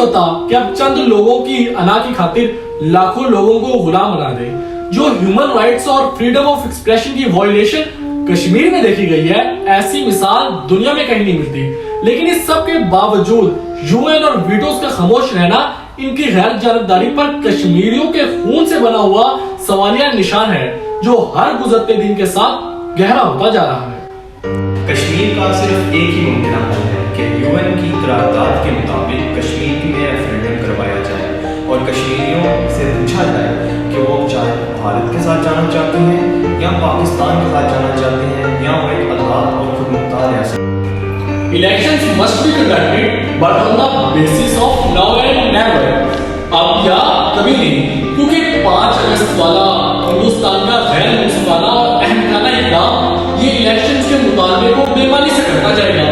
ہوتا کہ اب چند لوگوں کی انا کی خاطر لاکھوں لوگوں کو غلام بنا دے. جو ہیومن رائٹس اور فریڈم آف ایکسپریشن کی وائلیشن کشمیر میں دیکھی گئی ہے, ایسی مثال دنیا میں کہیں نہیں ملتی. لیکن اس سب کے باوجود یو این اور ویٹوز کا خاموش رہنا ان کی غیر جانبداری پر کشمیریوں کے خون سے بنا ہوا سوالیہ نشان ہے, جو ہر گزرتے دن کے ساتھ گہرا ہوتا جا رہا ہے. کشمیر کا صرف ایک ہی ممکنہ حل ہے کہ یو این کی قرارداد کے مطابق کشمیر میں ریفرینڈم کروایا جائے اور کشمیریوں سے پوچھا جائے کہ وہ چاہے بھارت کے ساتھ جانا چاہتے ہیں یا پاکستان کے ساتھ جانا چاہتے ہیں یا وہ ایک آزاد اور خود مختار ریاست. Elections must be conducted but on the basis of now and never. اب یا کبھی نہیں, کیونکہ 5 اگست والا ہندوستان کا غیر منصفانہ اور احمقانہ اقدام یہ الیکشنز کے مطالبے کو بے معنی سے کرتا جائے گا.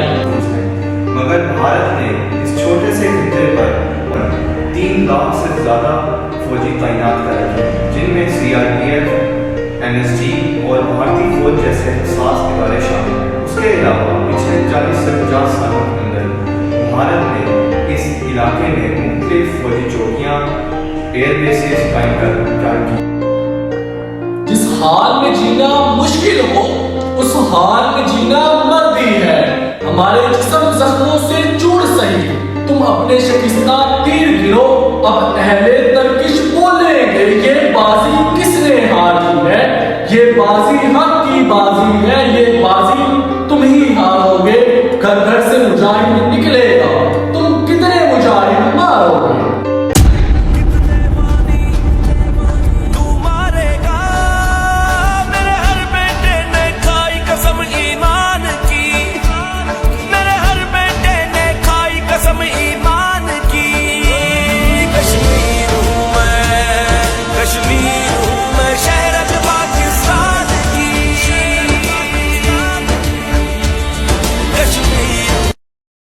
مگر بھارت نے اس چھوٹے سے خطے پر 3 لاکھ سے زیادہ فوجی تعینات کر رکھے ہیں, جن میں C R P F, N S G اور بھارتی فوج جیسے حساس ادارے شامل ہیں. اس کے علاوہ پچھلے 40 سے 50 سالوں کے اندر بھارت نے اس علاقے میں مختلف فوجی چوکیاں, ایئر بیسز قائم کر کی. جس حال میں جینا مشکل ہو اس حال میں جینا مردی ہے. ہمارے جسم زخموں سے چور سہی, تم اپنے شکستہ تیر گرو, اب اہل ترکش بولیں گے یہ بازی کس نے ہاری ہے. یہ بازی حق کی بازی ہے, یہ بازی تم ہی ہارو گے. گھر گھر سے مجاہد